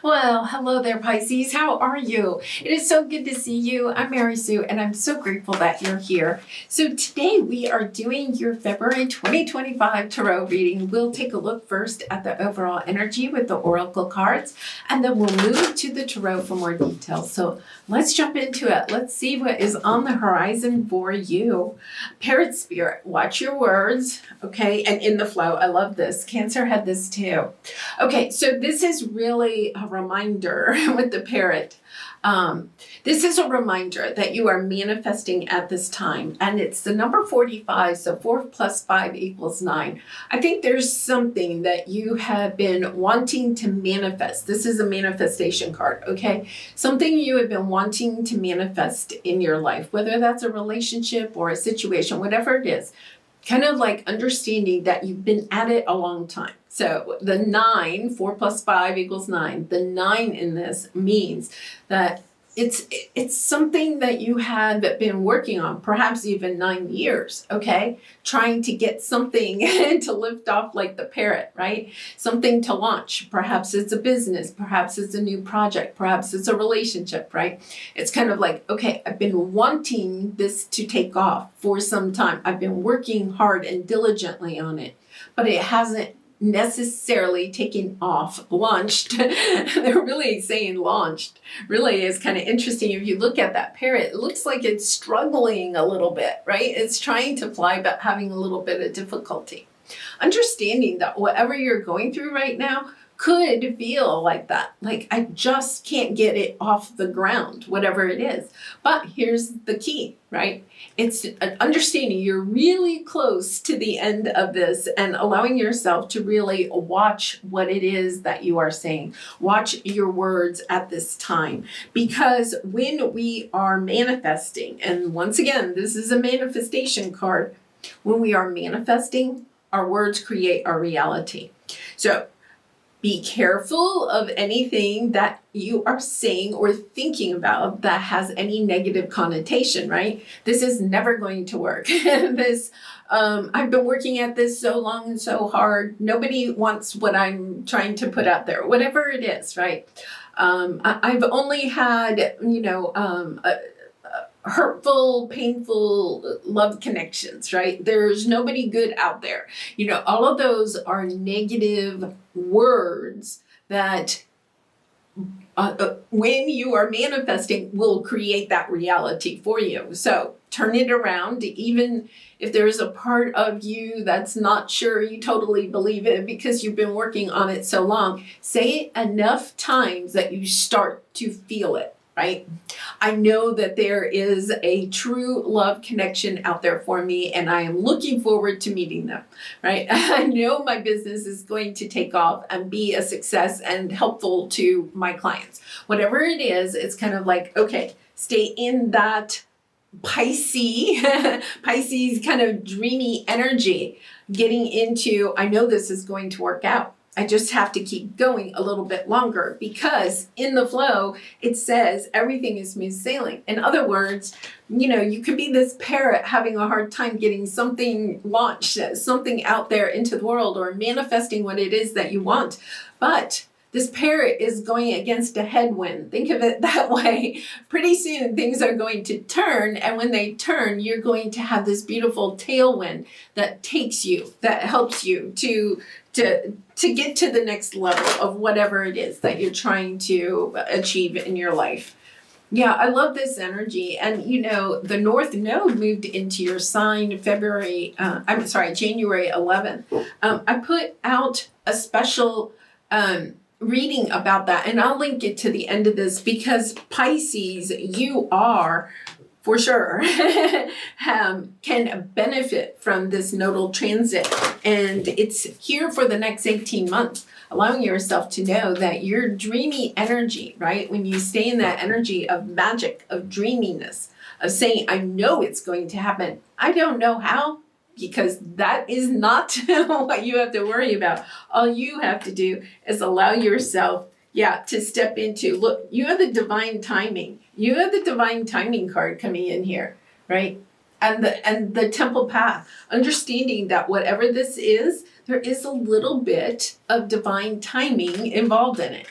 Well, hello there, Pisces. How are you? It is so good to see you. I'm Mary Sue, and I'm so grateful that you're here. So today we are doing your February 2025 tarot reading. We'll take a look first at the overall energy with the oracle cards, and then we'll move to the tarot for more details. So let's jump into it. Let's see what is on the horizon for you. Parrot Spirit, watch your words, okay? And in the flow. I love this. Cancer had this too. Okay, so this is really a reminder with the parrot. This is a reminder that you are manifesting at this time, and it's the number 45, so 4 plus 5 equals 9. I think there's something that you have been wanting to manifest. This is a manifestation card, okay? Something you have been wanting to manifest in your life, whether that's a relationship or a situation, whatever it is. Kind of like understanding that you've been at it a long time. So the 9, 4 plus 5 equals 9. The 9 in this means that it's something that you had been working on, perhaps even 9 years, okay? Trying to get something to lift off like the parrot, right? Something to launch. Perhaps it's a business, perhaps it's a new project, perhaps it's a relationship, right? It's kind of like, okay, I've been wanting this to take off for some time. I've been working hard and diligently on it, but it hasn't necessarily taken off, launched. They're really saying launched. Really is kind of interesting. If you look at that parrot, it looks like it's struggling a little bit, right? It's trying to fly, but having a little bit of difficulty. Understanding that whatever you're going through right now could feel like that. Like, I just can't get it off the ground, whatever it is. But here's the key, right? It's an understanding you're really close to the end of this and allowing yourself to really watch what it is that you are saying. Watch your words at this time. Because when we are manifesting, and once again, this is a manifestation card, when we are manifesting, our words create our reality. So be careful of anything that you are saying or thinking about that has any negative connotation, right? This is never going to work. I've been working at this so long and so hard. Nobody wants what I'm trying to put out there, whatever it is, right? I've only had, hurtful, painful love connections, right? There's nobody good out there. All of those are negative words that when you are manifesting will create that reality for you. So turn it around. Even if there's a part of you that's not sure you totally believe it because you've been working on it so long, say it enough times that you start to feel it. Right? I know that there is a true love connection out there for me, and I am looking forward to meeting them, right? I know my business is going to take off and be a success and helpful to my clients. Whatever it is, it's kind of like, okay, stay in that Pisces kind of dreamy energy, getting into, I know this is going to work out. I just have to keep going a little bit longer because in the flow, it says everything is smooth sailing. In other words, you could be this parrot having a hard time getting something launched, something out there into the world or manifesting what it is that you want. But this parrot is going against a headwind. Think of it that way. Pretty soon things are going to turn, and when they turn, you're going to have this beautiful tailwind that takes you, that helps you to get to the next level of whatever it is that you're trying to achieve in your life. Yeah, I love this energy. And the North Node moved into your sign January 11th. I put out a special reading about that, and I'll link it to the end of this because Pisces, you are for sure can benefit from this nodal transit, and it's here for the next 18 months, allowing yourself to know that your dreamy energy, right? When you stay in that energy of magic, of dreaminess, of saying, I know it's going to happen. I don't know how, because that is not what you have to worry about. All you have to do is allow yourself, to step into, look, you have the divine timing. You have the divine timing card coming in here, right? And the temple path, understanding that whatever this is, there is a little bit of divine timing involved in it.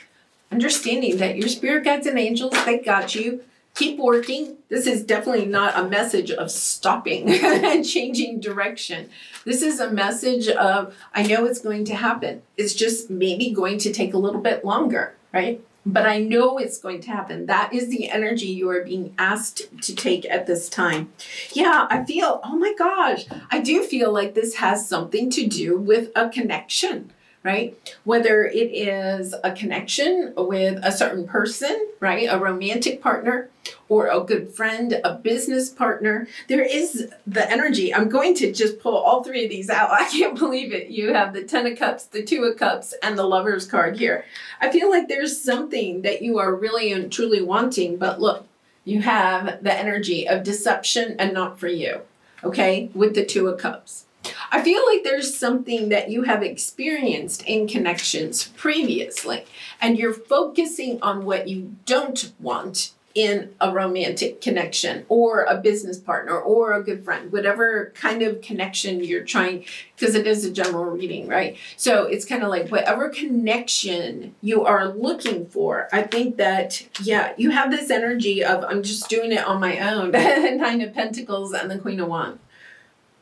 understanding that your spirit guides and angels, they got you. Keep working. This is definitely not a message of stopping and changing direction. This is a message of, I know it's going to happen. It's just maybe going to take a little bit longer, right? But I know it's going to happen. That is the energy you are being asked to take at this time. Yeah, I feel, oh my gosh, I do feel like this has something to do with a connection, right? Whether it is a connection with a certain person, right? A romantic partner or a good friend, a business partner. There is the energy. I'm going to just pull all three of these out. I can't believe it. You have the 10 of Cups, the 2 of Cups, and the Lover's card here. I feel like there's something that you are really and truly wanting, but look, you have the energy of deception and not for you, okay, with the 2 of Cups. I feel like there's something that you have experienced in connections previously, and you're focusing on what you don't want in a romantic connection or a business partner or a good friend, whatever kind of connection you're trying, because it is a general reading, right? So it's kind of like whatever connection you are looking for. I think that, yeah, you have this energy of, I'm just doing it on my own. 9 of Pentacles and the Queen of Wands.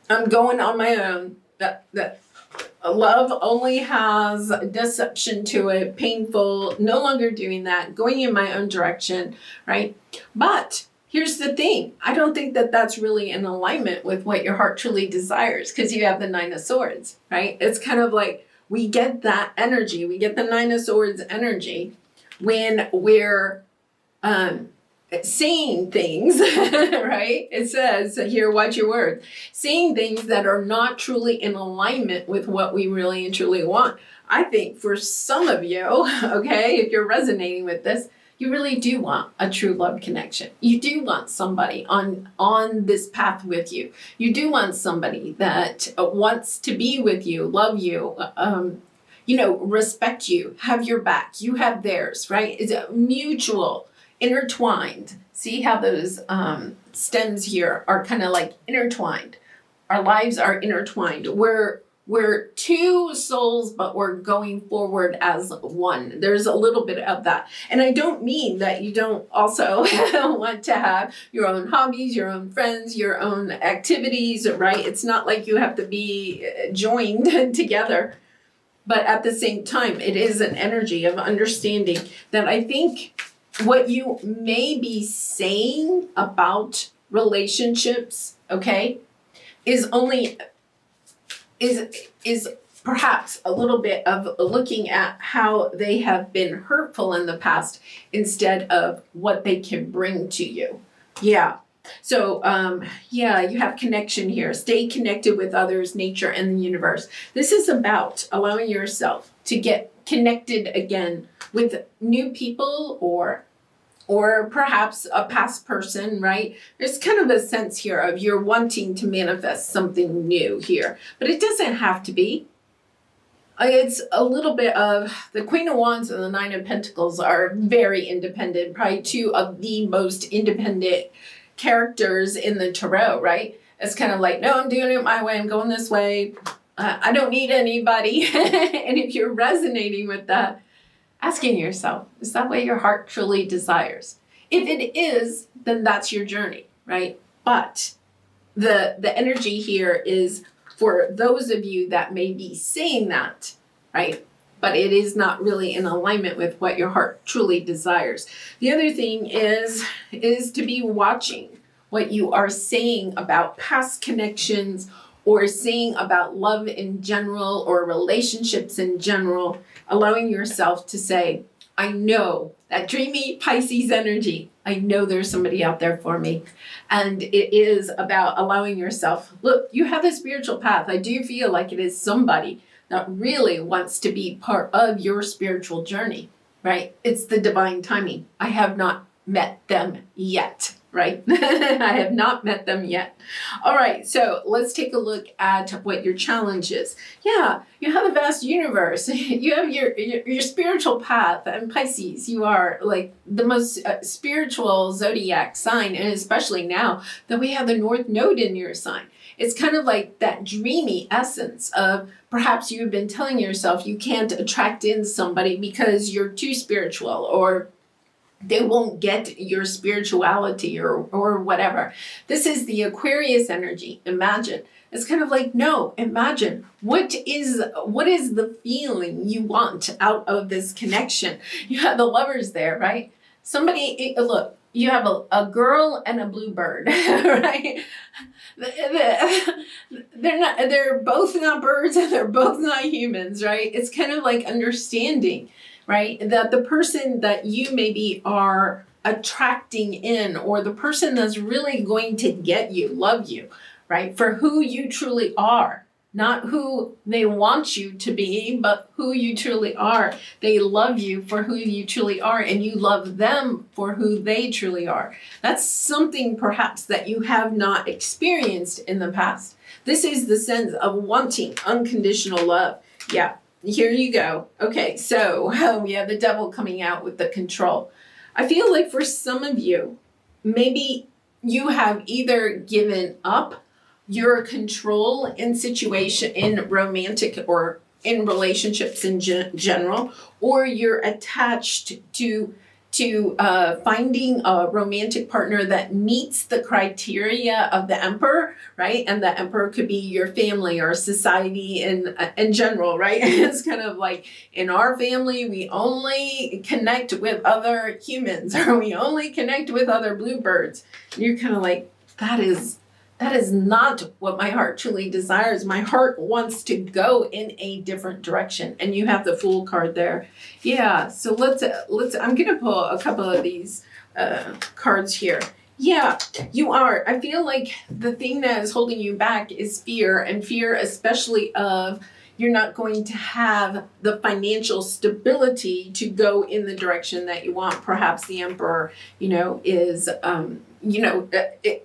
I'm going on my own. That love only has deception to it, painful, no longer doing that, going in my own direction, right? But here's the thing. I don't think that that's really in alignment with what your heart truly desires, because you have the 9 of Swords, right? It's kind of like we get that energy. We get the 9 of Swords energy when we're saying things, right? It says here, watch your words. Saying things that are not truly in alignment with what we really and truly want. I think for some of you, okay, if you're resonating with this, you really do want a true love connection. You do want somebody on this path with you. You do want somebody that wants to be with you, love you, respect you, have your back, you have theirs, right? It's a mutual, intertwined. See how those stems here are kind of like intertwined. Our lives are intertwined. We're two souls, but we're going forward as one. There's a little bit of that. And I don't mean that you don't also want to have your own hobbies, your own friends, your own activities, right? It's not like you have to be joined together. But at the same time, it is an energy of understanding that I think what you may be saying about relationships, okay, is perhaps a little bit of looking at how they have been hurtful in the past instead of what they can bring to you. Yeah. So, you have connection here. Stay connected with others, nature, and the universe. This is about allowing yourself to get connected again with new people or perhaps a past person, right? There's kind of a sense here of you're wanting to manifest something new here, but it doesn't have to be. It's a little bit of the Queen of Wands and the 9 of Pentacles are very independent, probably 2 of the most independent characters in the tarot, right? It's kind of like, no, I'm doing it my way. I'm going this way. I don't need anybody. And if you're resonating with that, asking yourself, is that what your heart truly desires? If it is, then that's your journey, right? But the energy here is for those of you that may be saying that, right? But it is not really in alignment with what your heart truly desires. The other thing is to be watching what you are saying about past connections or saying about love in general or relationships in general, allowing yourself to say, I know that dreamy Pisces energy. I know there's somebody out there for me. And it is about allowing yourself, look, you have a spiritual path. I do feel like it is somebody that really wants to be part of your spiritual journey, right? It's the divine timing. I have not met them yet, right? I have not met them yet. All right, so let's take a look at what your challenge is. Yeah, you have a vast universe. You have your spiritual path, and Pisces, you are like the most spiritual zodiac sign, and especially now that we have the North Node in your sign. It's kind of like that dreamy essence of perhaps you've been telling yourself you can't attract in somebody because you're too spiritual, or they won't get your spirituality, or whatever. This is the Aquarius energy. Imagine. It's kind of like, no, imagine what is the feeling you want out of this connection. You have the lovers there, right? Somebody, look, you have a girl and a bluebird, right? They're both not birds and they're both not humans, right? It's kind of like understanding, right? That the person that you maybe are attracting in, or the person that's really going to get you, love you, right? For who you truly are, not who they want you to be, but who you truly are. They love you for who you truly are, and you love them for who they truly are. That's something perhaps that you have not experienced in the past. This is the sense of wanting unconditional love. Yeah, here you go. Okay, so we have the devil coming out with the control. I feel like for some of you, maybe you have either given up your control in romantic or in relationships in general, or you're attached to finding a romantic partner that meets the criteria of the emperor, right? And the emperor could be your family or society in general, right? It's kind of like, in our family, we only connect with other humans, or we only connect with other bluebirds. And you're kind of like, that is not what my heart truly desires. My heart wants to go in a different direction. And you have the Fool card there. Yeah, so let's I'm going to pull a couple of these cards here. Yeah, you are. I feel like the thing that is holding you back is fear, and fear especially of you're not going to have the financial stability to go in the direction that you want. Perhaps the emperor,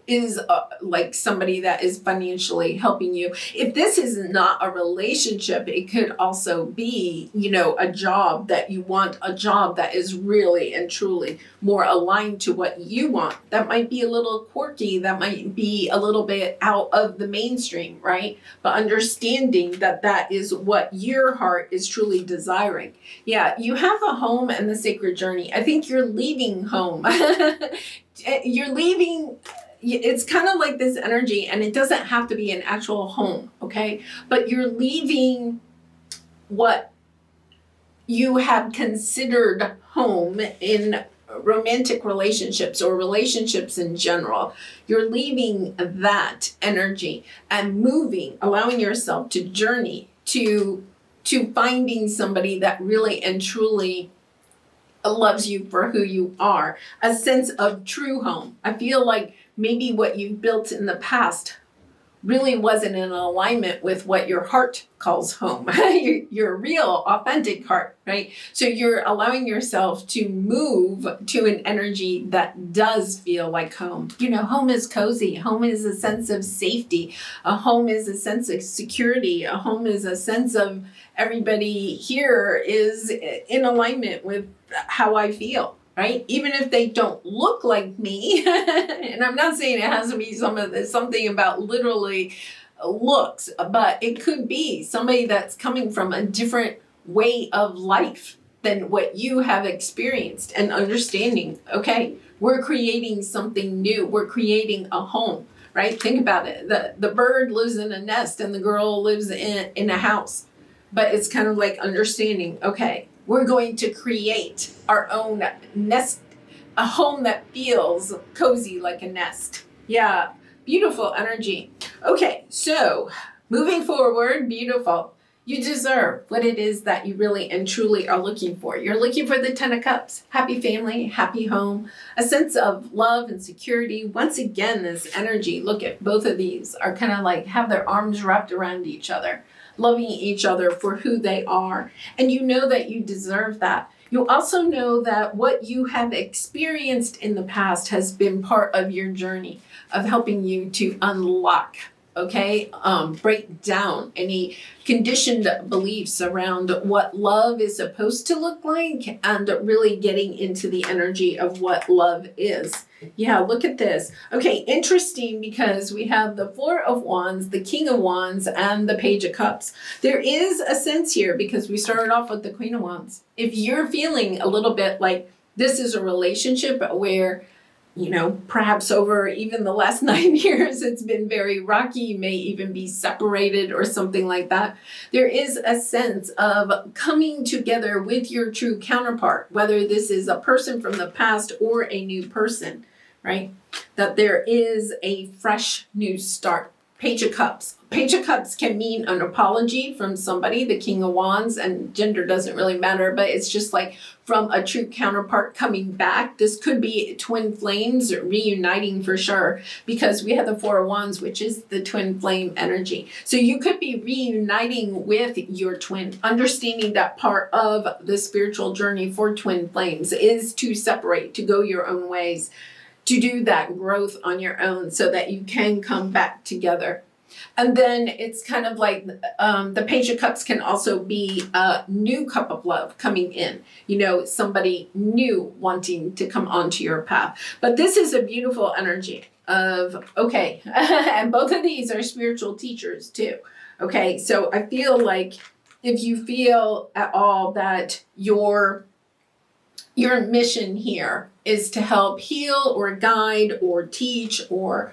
is like somebody that is financially helping you. If this is not a relationship, it could also be, a job that you want, a job that is really and truly more aligned to what you want. That might be a little quirky. That might be a little bit out of the mainstream, right? But understanding that that is what your heart is truly desiring. Yeah, you have a home and the sacred journey. I think you're leaving home. You're leaving. It's kind of like this energy, and it doesn't have to be an actual home, okay? But you're leaving what you have considered home in romantic relationships or relationships in general. You're leaving that energy and moving, allowing yourself to journey to finding somebody that really and truly loves you for who you are, a sense of true home. I feel like maybe what you've built in the past really wasn't in alignment with what your heart calls home, your real, authentic heart, right? So you're allowing yourself to move to an energy that does feel like home. Home is cozy. Home is a sense of safety. A home is a sense of security. A home is a sense of everybody here is in alignment with how I feel, right? Even if they don't look like me, and I'm not saying it has to be something about literally looks, but it could be somebody that's coming from a different way of life than what you have experienced, and understanding, okay, we're creating something new. We're creating a home, right? Think about it. The bird lives in a nest and the girl lives in a house. But it's kind of like understanding, okay, we're going to create our own nest, a home that feels cozy like a nest. Yeah, beautiful energy. Okay, so moving forward, beautiful. You deserve what it is that you really and truly are looking for. You're looking for the 10 of Cups, happy family, happy home, a sense of love and security. Once again, this energy, look at both of these, are kind of like have their arms wrapped around each other, loving each other for who they are. And you know that you deserve that. You also know that what you have experienced in the past has been part of your journey of helping you to unlock okay? Break down any conditioned beliefs around what love is supposed to look like and really getting into the energy of what love is. Yeah, look at this. Okay, interesting because we have the Four of Wands, the King of Wands, and the Page of Cups. There is a sense here because we started off with the Queen of Wands. If you're feeling a little bit like this is a relationship where, you know, perhaps over even the last 9 years, it's been very rocky. You may even be separated or something like that. There is a sense of coming together with your true counterpart, whether this is a person from the past or a new person, right? That there is a fresh new start. Page of Cups. Page of Cups can mean an apology from somebody, the King of Wands, and gender doesn't really matter, but it's just like from a true counterpart coming back. This could be twin flames reuniting for sure, because we have the Four of Wands, which is the twin flame energy. So you could be reuniting with your twin, understanding that part of the spiritual journey for twin flames is to separate, to go your own ways, to do that growth on your own so that you can come back together. And then it's kind of like the Page of Cups can also be a new cup of love coming in, you know, somebody new wanting to come onto your path. But this is a beautiful energy of, okay, and both of these are spiritual teachers too. Okay, so I feel like if you feel at all that your mission here is to help heal or guide or teach or,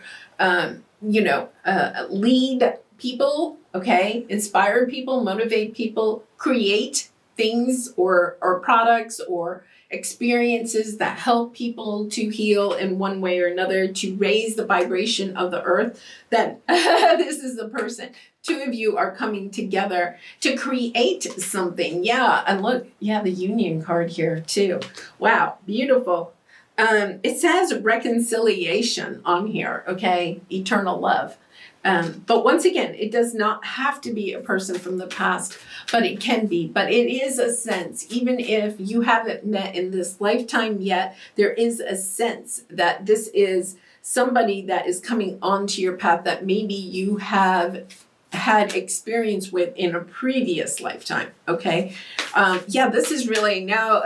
lead people, okay? Inspire people, motivate people, create things or products or experiences that help people to heal in one way or another, to raise the vibration of the earth, then this is the person. Two of you are coming together to create something. Yeah, and look, yeah, the Union card here too. Wow, beautiful. It says reconciliation on here, okay? Eternal love. But once again, it does not have to be a person from the past, but it can be. But it is a sense, even if you haven't met in this lifetime yet, there is a sense that this is somebody that is coming onto your path that maybe you have had experience with in a previous lifetime, okay? This is really now,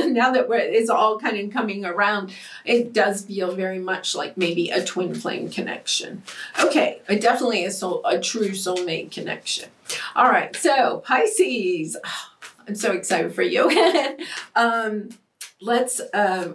now that it's all kind of coming around, it does feel very much like maybe a twin flame connection. Okay, it definitely is a true soulmate connection. All right, so Pisces, I'm so excited for you. Let's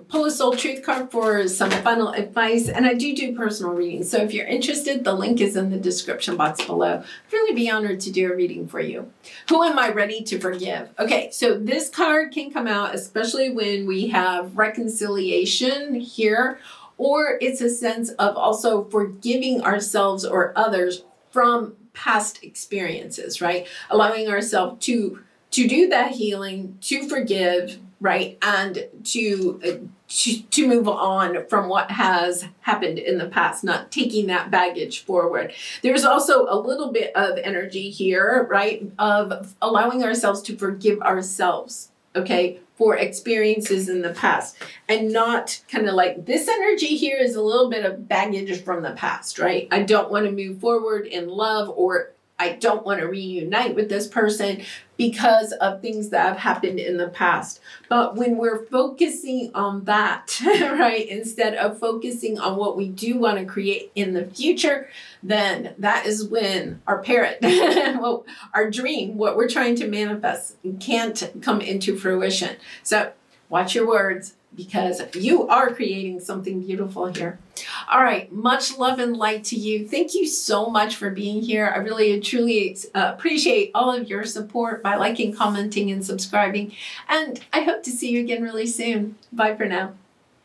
pull a soul truth card for some final advice. And I do personal readings. So if you're interested, the link is in the description box below. I'd really be honored to do a reading for you. Who am I ready to forgive? Okay, so this card can come out, especially when we have reconciliation here, or it's a sense of also forgiving ourselves or others from past experiences, right? Allowing ourselves to do that healing, to forgive, right, and to move on from what has happened in the past, not taking that baggage forward. There's also a little bit of energy here, right, of allowing ourselves to forgive ourselves, okay, for experiences in the past, and not kind of like this energy here is a little bit of baggage from the past, right? I don't want to move forward in love, or I don't want to reunite with this person because of things that have happened in the past. But when we're focusing on that, right, instead of focusing on what we do want to create in the future, then that is when our parrot, well, our dream, what we're trying to manifest, can't come into fruition. So watch your words, because you are creating something beautiful here. All right, much love and light to you. Thank you so much for being here. I really and truly appreciate all of your support by liking, commenting, and subscribing. And I hope to see you again really soon. Bye for now.